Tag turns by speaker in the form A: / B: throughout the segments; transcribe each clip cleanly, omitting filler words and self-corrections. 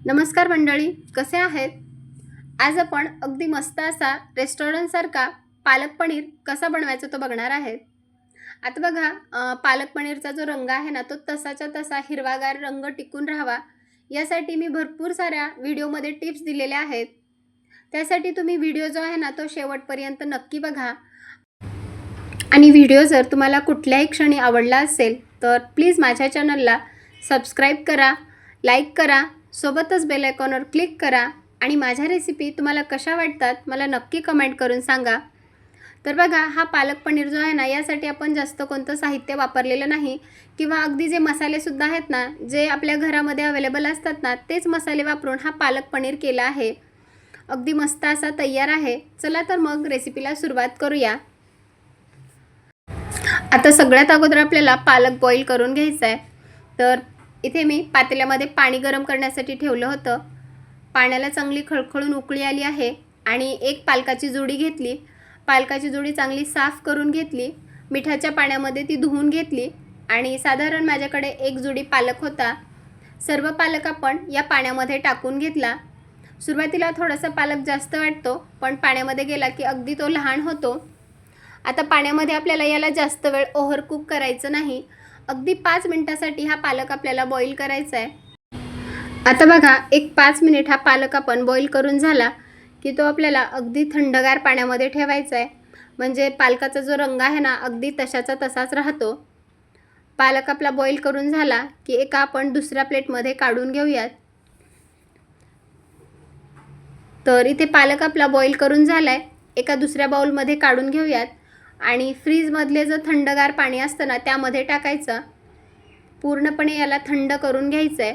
A: नमस्कार मंडळी, कसे आहेत? आज आपण अगदी मस्त असा रेस्टॉरंटसारखा पालक पनीर कसा बनवायचा तो बघणार आहेत. आता बघा, पालक पनीरचा जो रंग आहे ना, तो तसाच्या तसा हिरवागार रंग टिकून राहावा यासाठी मी भरपूर साऱ्या व्हिडिओमध्ये टिप्स दिलेल्या आहेत. त्यासाठी तुम्ही व्हिडिओ जो आहे ना, तो शेवटपर्यंत नक्की बघा. आणि व्हिडिओ जर तुम्हाला कुठल्याही क्षणी आवडला असेल तर प्लीज माझ्या चॅनलला सबस्क्राईब करा, लाईक करा, सोबतच बेल आयकॉनवर क्लिक करा आणि माझ्या रेसिपी तुम्हाला कशा वाटतात मला नक्की कमेंट करून सांगा. तर बघा, हा पालक पनीर जो आहे ना, यासाठी आपण जास्त कोणतं साहित्य वापरलेलं नाही किंवा अगदी जे मसालेसुद्धा आहेत ना, जे आपल्या घरामध्ये अवेलेबल असतात ना, तेच मसाले वापरून हा पालक पनीर केला आहे. अगदी मस्त असा तयार आहे. चला तर मग रेसिपीला सुरुवात करूया. आता सगळ्यात अगोदर आपल्याला पालक बॉईल करून घ्यायचा आहे. तर इथे मी पातेल्यामध्ये पाणी गरम करण्यासाठी ठेवलं होतं. पाण्याला चांगली खळखळून उकळी आली आहे आणि एक पालकाची जोडी घेतली. पालकाची जोडी चांगली साफ करून घेतली. मिठाच्या पाण्यामध्ये ती धुवून घेतली आणि साधारण माझ्याकडे एक जोडी पालक होता. सर्व पालक आपण या पाण्यामध्ये टाकून घेतला. सुरुवातीला थोडासा पालक जास्त वाटतो, पण पाण्यामध्ये गेला की अगदी तो लहान होतो. आता पाण्यामध्ये आपल्याला याला जास्त वेळ ओव्हर कुक करायचं नाही. अगदी 5 मिनिटासाठी हा पालक आपल्याला बॉईल करायचा आहे. आता बघा, एक 5 मिनिट हा पालक आपण बॉईल करून झाला की तो आपल्याला अगदी थंडगार पाण्यामध्ये ठेवायचा आहे. म्हणजे पालकाचा जो रंग आहे ना, अगदी तशाचा तसाच राहतो. पालक आपला बॉईल करून झाला की एका आपण दुसऱ्या प्लेटमध्ये काढून घेऊयात. तर इथे पालक आपला बॉईल करून झाला आहे. एका दुसऱ्या बाउलमध्ये काढून घेऊयात आणि फ्रीजमधले जो थंडगार पाणी असतं ना, त्यामध्ये टाकायचं. पूर्णपणे याला थंड करून घ्यायचं आहे.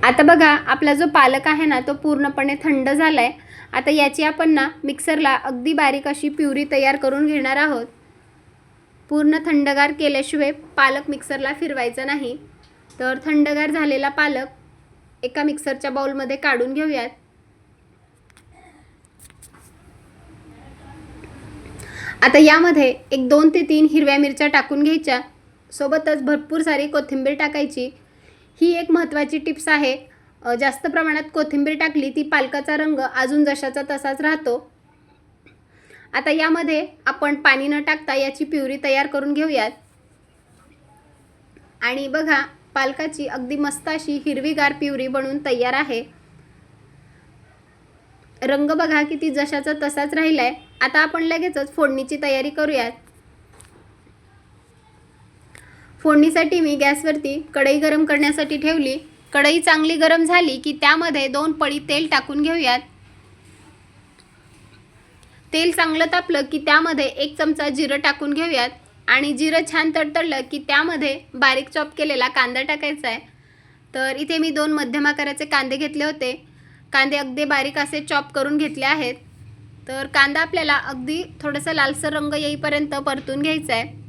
A: आता बघा, आपला जो पालक आहे ना, तो पूर्णपणे थंड झाला आहे. आता याची आपण ना मिक्सरला अगदी बारीक अशी प्युरी तयार करून घेणार आहोत. पूर्ण थंडगार केल्याशिवाय पालक मिक्सरला फिरवायचा नाही. तर थंडगार झालेला पालक एका मिक्सरच्या बाउलमध्ये काढून घेऊयात. आता यामध्ये एक 2 ते 3 हिरव्या मिरच्या टाकून घ्यायच्या. सोबतच भरपूर सारी कोथिंबीर टाकायची. ही एक महत्त्वाची टिप्स आहे. जास्त प्रमाणात कोथिंबीर टाकली ती पालकाचा रंग अजून जशाचा तसाच राहतो. आता यामध्ये आपण पाणी न टाकता याची प्युरी तयार करून घेऊयात. आणि बघा, पालकाची अगदी मस्त अशी हिरवीगार प्युरी बनवून तयार आहे. रंग बघा किती जशाचा तसाच राहिला आहे. आता आपण लगेचच फोडणीची तयारी करूयात. फोडणीसाठी मी गॅसवरती कढई गरम करण्यासाठी ठेवली. कढई चांगली गरम झाली की त्यामध्ये 2 पळी तेल टाकून घेऊयात. तेल चांगलं तापलं की त्यामध्ये 1 चमचा जिरं टाकून घेऊयात आणि जिरं छान तडतडलं की त्यामध्ये बारीक चॉप केलेला कांदा टाकायचा आहे. तर इथे मी 2 मध्यम आकाराचे कांदे घेतले होते. कांदे अगदी बारीक असे चॉप करून घेतले आहेत. तर कांदा आपल्याला अगदी थोडासा लालसर रंग येईपर्यंत परतून घ्यायचा आहे.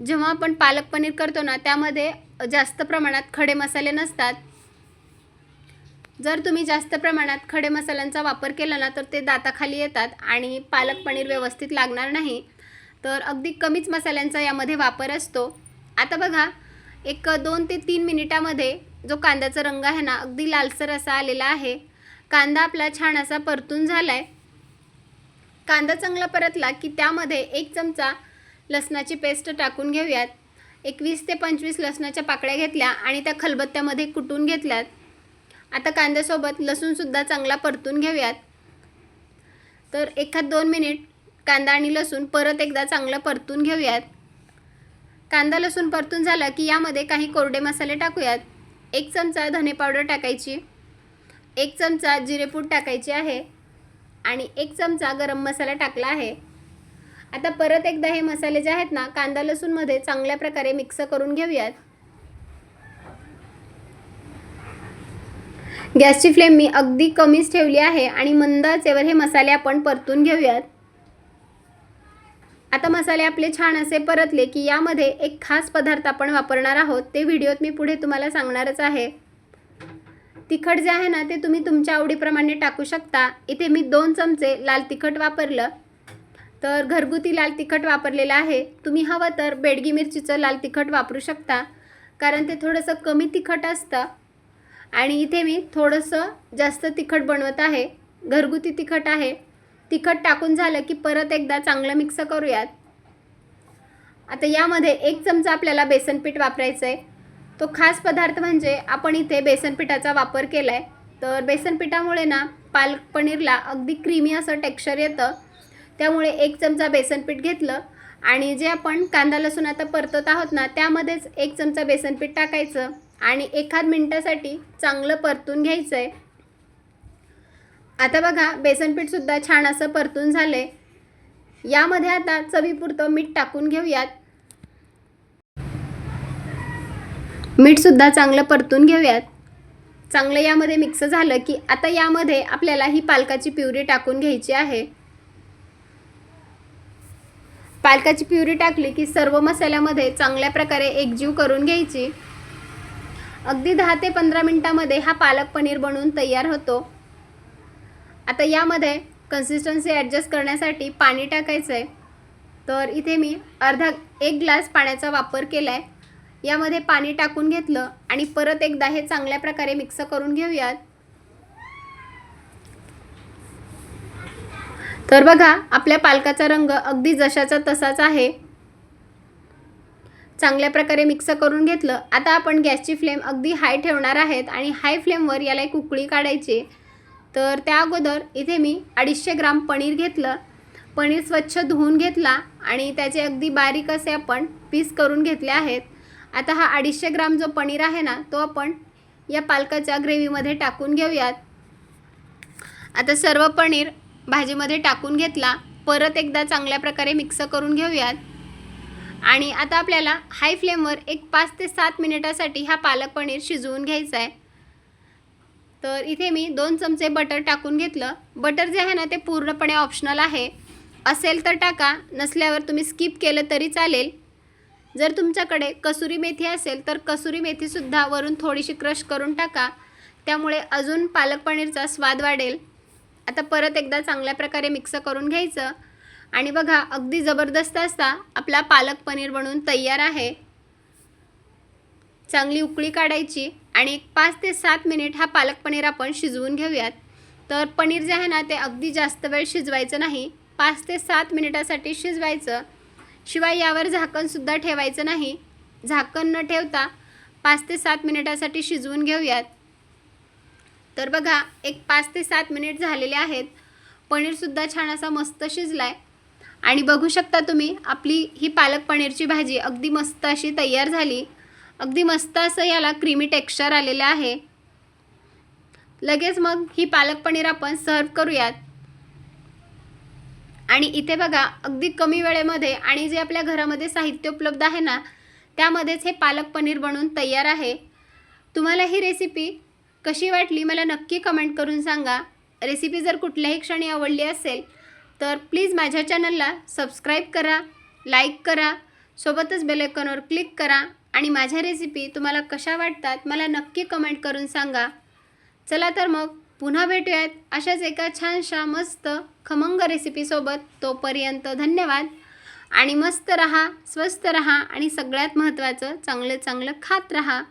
A: जेव्हा आपण पालक पनीर करतो ना, त्यामध्ये जास्त प्रमाणात खडे मसाले नसतात. जर तुम्ही जास्त प्रमाणात खडे मसाल्यांचा वापर केला ना, तर ते दाताखाली येतात आणि पालक पनीर व्यवस्थित लागणार नाही. तर अगदी कमीच मसाल्यांचा यामध्ये वापर असतो. आता बघा, एक 2 ते 3 मिनिटामध्ये जो कांद्याचा रंग आहे ना, अगदी लालसर असा आलेला आहे. कांदा आपला छान असा परतून झाला आहे. कांदा चांगला परतला की त्यामध्ये 1 चमचा लसणाची पेस्ट टाकून घेऊयात. 20 ते 25 लसणाच्या पाकळ्या घेतल्या आणि त्या खलबत्त्यामध्ये कुटून घेतल्यात. आता कांद्यासोबत लसूणसुद्धा चांगला परतून घेऊयात. तर 1-2 मिनिट कांदा आणि लसूण परत एकदा चांगलं परतून घेऊयात. कांदा लसूण परतून झाला की यामध्ये काही कोरडे मसाले टाकूयात. 1 चमचा धने पावडर टाकायची, 1 चमचा जिरेपूड टाकायची आहे आणि 1 चमचा गरम मसाला टाकला आहे. आता परत एकदा हे मसाले जे आहेत ना, कांदा लसूणमध्ये चांगल्या प्रकारे मिक्स करून घेऊयात. गॅसची फ्लेम मी अगदी कमीच ठेवली आहे आणि मंद आचेवर हे मसाले आपण परतून घेऊयात. आता मसाले आपले छान असे परतले की यामध्ये एक खास पदार्थ आपण वापरणार आहोत. ते व्हिडिओत मी पुढे तुम्हाला सांगणारच आहे. तिखट जे आहे ना, ते तुम्ही तुमच्या आवडीप्रमाणे टाकू शकता. इथे मी 2 चमचे लाल तिखट वापरलं. तर घरगुती लाल तिखट वापरलेलं आहे. तुम्ही हवं तर बेडगी मिरचीचं लाल तिखट वापरू शकता. कारण ते थोडंसं कमी तिखट असतं आणि इथे मी थोडंसं जास्त तिखट बनवत आहे, घरगुती तिखट आहे. तिखट टाकून झालं की परत एकदा चांगलं मिक्स करूयात. आता यामध्ये 1 चमचा आपल्याला बेसन पीठ वापरायचं आहे. तो खास पदार्थ म्हणजे आपण इथे बेसन पिठाचा वापर केला आहे. तर बेसन पिठामुळे ना पालक पनीरला अगदी क्रीमी असं टेक्स्चर येतं. त्यामुळे 1 चमचा बेसन पीठ घेतलं आणि जे आपण कांदा लसूण आता परतत आहोत ना त्यामध्येच 1 चमचा बेसन पीठ टाकायचं आणि 1 मिनिटासाठी चांगलं परतून घ्यायचं आहे. आता बघा बेसन पीठसुद्धा छान असं परतून झालं आहे. यामध्ये आता चवीपुरतं मीठ टाकून घेऊयात. मीठसुद्धा चांगलं परतून घेऊयात. चांगलं यामध्ये मिक्स झालं की आता यामध्ये आपल्याला ही पालकाची प्युरी टाकून घ्यायची आहे. पालकाची प्युरी टाकली की सर्व मसाल्यामध्ये चांगल्या प्रकारे एकजीव करून घ्यायची. अगदी 10 ते 15 मिनिटांमध्ये हा पालक पनीर बनवून तयार होतो. आता यामध्ये कन्सिस्टन्सी ॲडजस्ट करण्यासाठी पाणी टाकायचं आहे. तर इथे मी 1 ग्लास पाण्याचा वापर केला आहे. यामध्ये पाणी टाकून घेतलं आणि परत एकदा हे चांगल्या प्रकारे मिक्स करून घेऊयात. तर बघा आपल्या पालकाचा रंग अगदी जशाचा तसाच आहे. चांगल्या प्रकारे मिक्स करून घेतलं. आता आपण गॅसची फ्लेम अगदी हाय ठेवणार आहेत आणि हाय फ्लेमवर याला एक उकळी काढायची. तर त्या अगोदर इथे मी 250 ग्राम पनीर घेतलं. पनीर स्वच्छ धुवून घेतला आणि त्याचे अगदी बारीक असे आपण पीस करून घेतले आहेत. आता हा 250 ग्राम जो पनीर आहे ना तो आपण या पालकाच्या ग्रेव्हीमध्ये टाकून घेऊयात. आता सर्व पनीर भाजीमध्ये टाकून घेतला. परत एकदा चांगल्या प्रकारे मिक्स करून घेऊयात आणि आता आपल्याला हाय फ्लेमवर एक 5 ते 7 मिनिटासाठी हा पालक पनीर शिजवून घ्यायचा आहे. तर इथे मी 2 चमचे बटर टाकून घेतलं. बटर जे आहे ना ते पूर्णपणे ऑप्शनल आहे. असेल तर टाका, नसल्यावर तुम्ही स्किप केलं तरी चालेल. जर तुमच्याकडे कसुरी मेथी असेल तर कसुरी मेथीसुद्धा वरून थोडीशी क्रश करून टाका. त्यामुळे अजून पालक पनीरचा स्वाद वाढेल. आता परत एकदा चांगल्या प्रकारे मिक्स करून घ्यायचं आणि बघा अगदी जबरदस्त असा आपला पालक पनीर बनवून तयार आहे. चांगली उकळी काढायची आणि 5 ते 7 मिनिट हा पालक पनीर आपण शिजवून घेऊयात. तर पनीर जे आहे ना ते अगदी जास्त वेळ शिजवायचं नाही, 5 ते 7 मिनिटासाठी शिजवायचं. शिवाय यावर झाकणसुद्धा ठेवायचं नाही. झाकण न ठेवता 5 ते 7 मिनिटासाठी शिजवून घेऊयात. तर बघा एक 5 ते 7 मिनिट झालेले आहेत. पनीरसुद्धा छान असा मस्त शिजला आहे आणि बघू शकता तुम्ही आपली ही पालक पनीरची भाजी अगदी मस्त अशी तयार झाली. अगदी मस्त असं याला क्रीमी टेक्स्चर आलेलं आहे. लगेच मग ही पालक पनीर आपण सर्व करूयात. आणि इथे बघा अगदी कमी वेळेमध्ये आणि जे आपल्या घरामध्ये साहित्य उपलब्ध आहे ना त्यामध्येच हे पालक पनीर बनवून तयार आहे. तुम्हाला ही रेसिपी कशी वाटली मला नक्की कमेंट करून सांगा. रेसिपी जर कुठल्याही क्षणी आवडली असेल तर प्लीज माझ्या चॅनलला सबस्क्राईब करा, लाईक करा, सोबतच बेल आयकॉनवर क्लिक करा आणि माझ्या रेसिपी तुम्हाला कशा वाटतात मला नक्की कमेंट करून सांगा. चला तर मग पुन्हा भेटूयात अशाच एका छानशा मस्त खमंग रेसिपीसोबत. तोपर्यंत धन्यवाद आणि मस्त रहा, स्वस्त रहा आणि सगळ्यात महत्त्वाचं चांगलं चांगलं खात रहा.